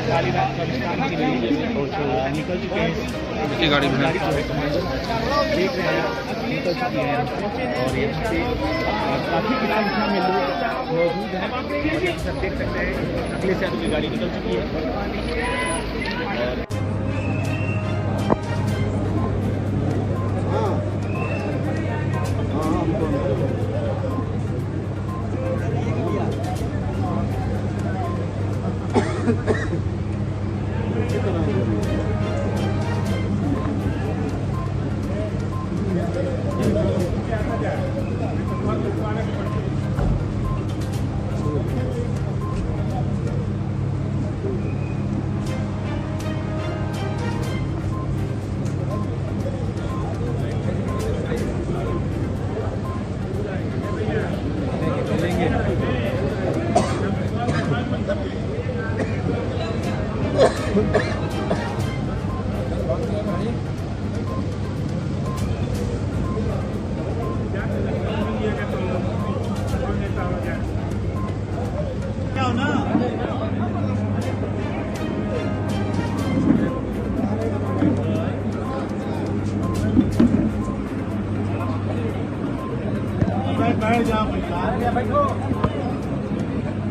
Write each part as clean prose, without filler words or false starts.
गाड़ी लेकर अखिलेश भैया निकल चुके हैं गाड़ी में देख रहे हैं निकल चुकी है और यहाँ पे काफी किसान संख्या में लोग मौजूद हैं। सब देख सकते हैं अगले से अगली गाड़ी निकल चुकी है। बैठ जाओ भैया, बैठो।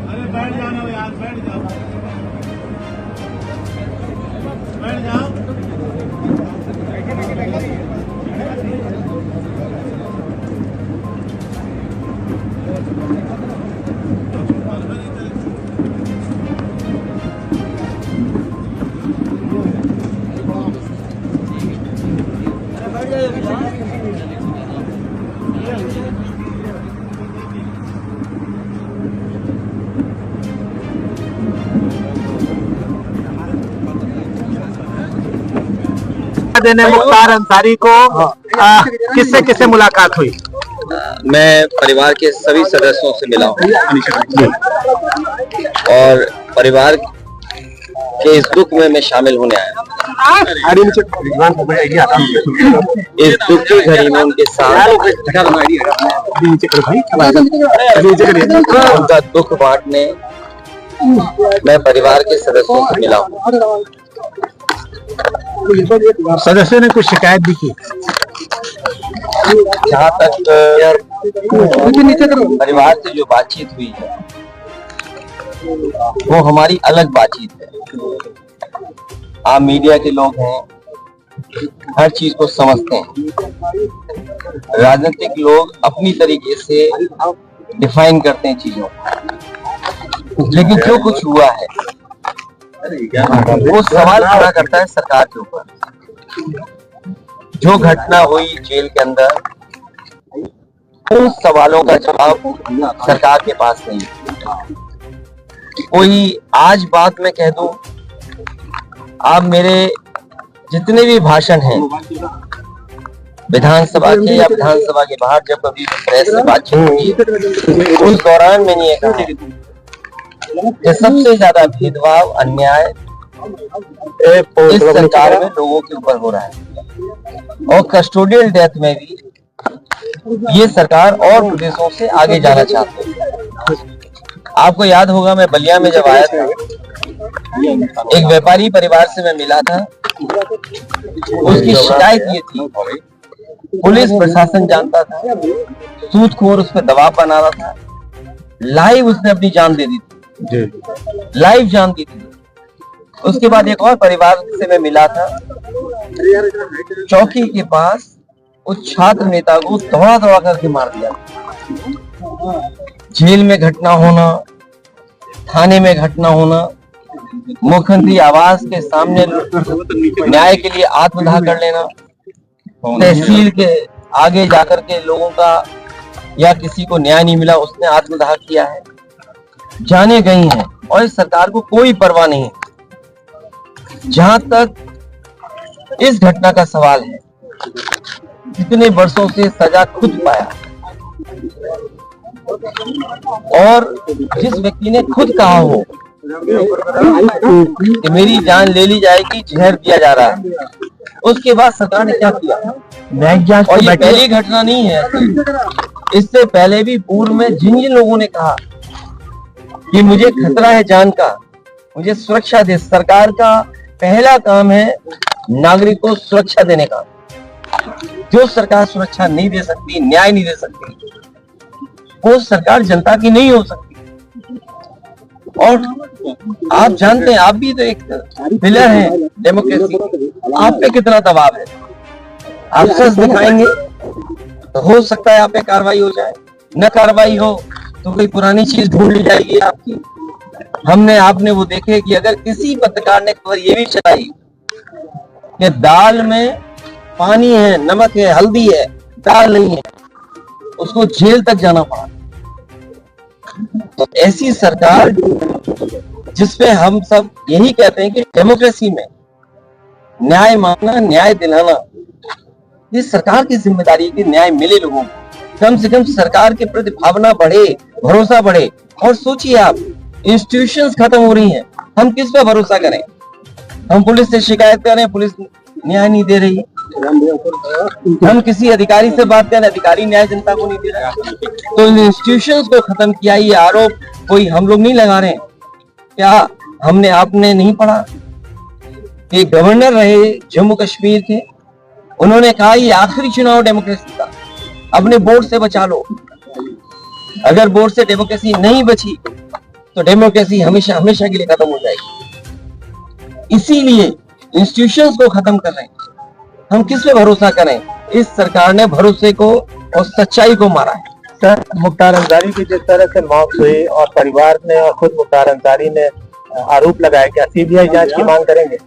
अरे बैठ जाना यार, बैठ जाओ, बैठ जाओ। देने मुख्तार अंसारी को किससे किससे मुलाकात हुई? मैं परिवार के सभी सदस्यों से मिला हूँ और परिवार के इस दुख में मैं शामिल होने आया। इस दुख की घड़ी में उनके साथ उनका दुख बांटने मैं परिवार के सदस्यों से मिला हूँ। सदस्यों ने कुछ शिकायत भी की? जहाँ तक परिवार से जो बातचीत हुई है वो हमारी अलग बातचीत है। आप मीडिया के लोग हैं, हर चीज को समझते हैं। राजनीतिक लोग अपनी तरीके से डिफाइन करते हैं चीजों को, लेकिन जो कुछ हुआ है वो सवाल खड़ा करता है सरकार के ऊपर। जो घटना हुई जेल के अंदर, उन सवालों का जवाब सरकार के पास नहीं है। कोई आज बात मैं कह दूं, आप मेरे जितने भी भाषण हैं विधानसभा के या विधानसभा के बाहर जब कभी प्रेस से बातचीत हुई, उस दौरान मैंने ये कहा कि सबसे ज्यादा भेदभाव अन्याय इस सरकार में लोगों के ऊपर हो रहा है और कस्टोडियल डेथ में भी ये सरकार और प्रदेशों से आगे जाना चाहती है। आपको याद होगा मैं बलिया में जब आया था, एक व्यापारी परिवार से मैं मिला था। उसकी शिकायत ये थी, पुलिस प्रशासन जानता था, सूदखोर उस पर दबाव बना रहा था। लाइव उसने अपनी जान दे दी थी, लाइव जान दी थी। उसके बाद एक और परिवार से मैं मिला था, चौकी के पास उस छात्र नेता को दौड़ा दौड़ा करके मार दिया। जेल में घटना होना, थाने में घटना होना, मुख्यमंत्री आवास के सामने न्याय के लिए आत्मदाह कर लेना, तहसील के आगे जाकर के लोगों का या किसी को न्याय नहीं मिला उसने आत्मदाह किया है, जाने गई हैं और इस सरकार को कोई परवाह नहीं है। जहां तक इस घटना का सवाल है, कितने वर्षों से सजा खुद पाया और जिस व्यक्ति ने खुद कहा हो कि मेरी जान ले ली जाएगी, जहर दिया जा रहा है, उसके बाद सरकार ने क्या किया? और ये पहली घटना नहीं है, इससे पहले भी पूर्व में जिन जिन लोगों ने कहा कि मुझे खतरा है जान का, मुझे सुरक्षा दे, सरकार का पहला काम है नागरिक को सुरक्षा देने का। जो सरकार सुरक्षा नहीं दे सकती, न्याय नहीं दे सकती, वो सरकार जनता की नहीं हो सकती। और आप जानते हैं, आप भी तो एक पिलर हैं डेमोक्रेसी, आप पे कितना दबाव है। आप सच दिखाएंगे तो हो सकता है आप पे कार्रवाई हो जाए, न कार्रवाई हो तो कोई पुरानी चीज ढूंढ ली जाएगी आपकी। हमने आपने वो देखे कि अगर किसी पत्रकार ने खबर ये भी चलाई कि दाल में पानी है, नमक है, हल्दी है, दाल नहीं है, उसको जेल तक जाना पड़ा। तो ऐसी सरकार जिसपे हम सब यही कहते हैं कि डेमोक्रेसी में न्याय मांगना, न्याय दिलाना, ये सरकार की जिम्मेदारी है कि न्याय मिले लोगों को। कम से कम सरकार के प्रति भावना बढ़े, भरोसा बढ़े। और सोचिए आप, इंस्टीट्यूशंस खत्म हो रही हैं, हम किस पे भरोसा करें? हम पुलिस से शिकायत करें, पुलिस न्याय नहीं दे रही है। हम किसी अधिकारी से बात करें, अधिकारी न्याय जनता को नहीं दे रहा। तो इन इंस्टीट्यूशंस को खत्म किया, ये आरोप कोई हम लोग नहीं लगा रहे हैं। क्या हमने आपने नहीं पढ़ा कि गवर्नर रहे जम्मू कश्मीर के, उन्होंने कहा ये आखिरी चुनाव डेमोक्रेसी का, अपने बोर्ड से बचा लो। अगर बोर्ड से डेमोक्रेसी नहीं बची तो डेमोक्रेसी हमेशा हमेशा के लिए खत्म हो जाएगी। इसीलिए इंस्टीट्यूशंस को खत्म कर रहे हैं। हम किस पे भरोसा करें? इस सरकार ने भरोसे को और सच्चाई को मारा है। सर, मुख्तार अंसारी की जिस तरह से मौत हुई और परिवार ने और खुद मुख्तार अंसारी ने आरोप लगाया, क्या सीबीआई जांच की मांग करेंगे?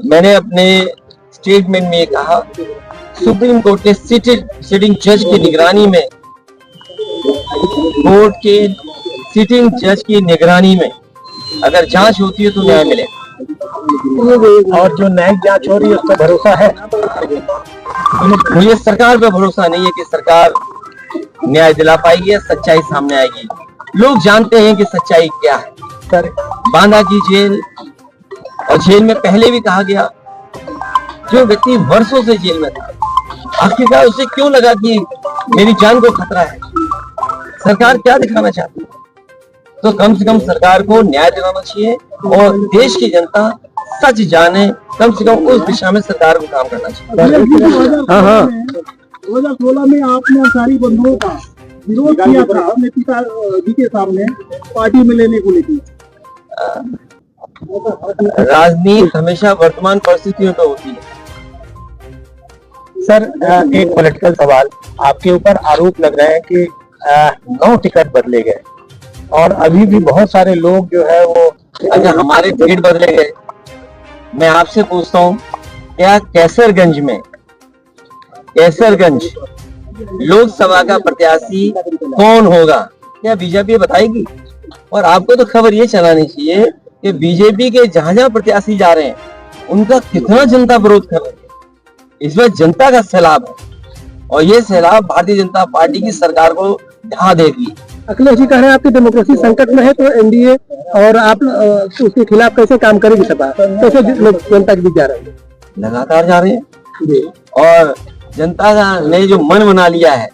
मैंने अपने स्टेटमेंट में कहा, सुप्रीम कोर्ट के सिटिंग जज की निगरानी में, कोर्ट के सिटिंग जज की निगरानी में अगर जांच होती है तो न्याय मिलेगा। और जो न्यायिक जांच हो रही है उस पर भरोसा है? मुझे सरकार पे भरोसा नहीं है कि सरकार न्याय दिला पाएगी, सच्चाई सामने आएगी। लोग जानते हैं कि सच्चाई क्या है। सर, बांदा की जेल, और जेल में पहले भी कहा गया, जो व्यक्ति वर्षों से जेल में था, आखिरकार उसे क्यों लगा कि मेरी जान को खतरा है? सरकार क्या दिखाना चाहती है? तो कम से कम सरकार को न्याय दिलाना चाहिए और देश की जनता सच जाने, कम से कम उस दिशा में सरकार को काम करना चाहिए। हाँ, 2016 में आपने अंसारी बंधुओं का विरोध किया था अपने पिताजी के सामने पार्टी में लेने को लेकर। राजनीति हमेशा वर्तमान परिस्थितियों पर होती है। सर, एक पॉलिटिकल सवाल, आपके ऊपर आरोप लग रहे हैं कि 9 टिकट बदले गए और अभी भी बहुत सारे लोग जो है वो, अच्छा, हमारे टिकट बदले गए। मैं आपसे पूछता हूँ, क्या कैसरगंज लोकसभा का प्रत्याशी कौन होगा? क्या बीजेपी बताएगी? और आपको तो खबर ये चलानी चाहिए कि बीजेपी के जहां जहां प्रत्याशी जा रहे हैं उनका कितना जनता विरोध कर रही है। इस बार जनता का सैलाब है और ये सैलाब भारतीय जनता पार्टी की सरकार को ढहा देगी। अखिलेश जी कह रहे हैं आपकी डेमोक्रेसी संकट में है, तो एनडीए और आप उसके खिलाफ कैसे काम करेगी सभा? कैसे जनता के बीच जा रहे हैं? लगातार जा रहे हैं और जनता ने जो मन बना लिया है,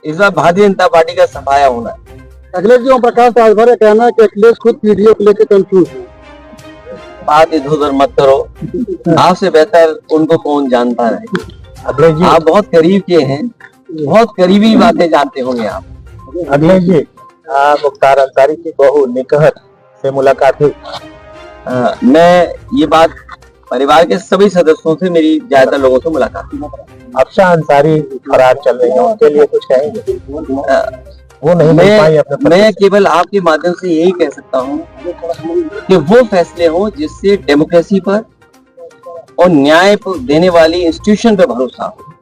इस बार भारतीय जनता पार्टी का सफाया होना है। अखिलेश जी, प्रकाश राजभर है कहना कि अखिलेश खुद पीडीओ को लेकर कंफ्यूज है। बात इधर उधर मत करो, आपसे बेहतर उनको कौन जानता है। आप बहुत करीब के हैं, बहुत करीबी बातें जानते होंगे आप। अखिलेश जी, मुख्तार अंसारी की बहू निकहत से मुलाकात हुई? मैं ये बात, परिवार के सभी सदस्यों से, मेरी ज्यादातर लोगों से मुलाकात हुई। अफशान अंसारी फरार चल रही है, उनके लिए कुछ कहेंगे? वो नहीं मिल पाई अपने पद मैं से। केवल आपके माध्यम से यही कह सकता हूँ कि वो फैसले हो जिससे डेमोक्रेसी पर और न्याय देने वाली इंस्टीट्यूशन पे भरोसा हो।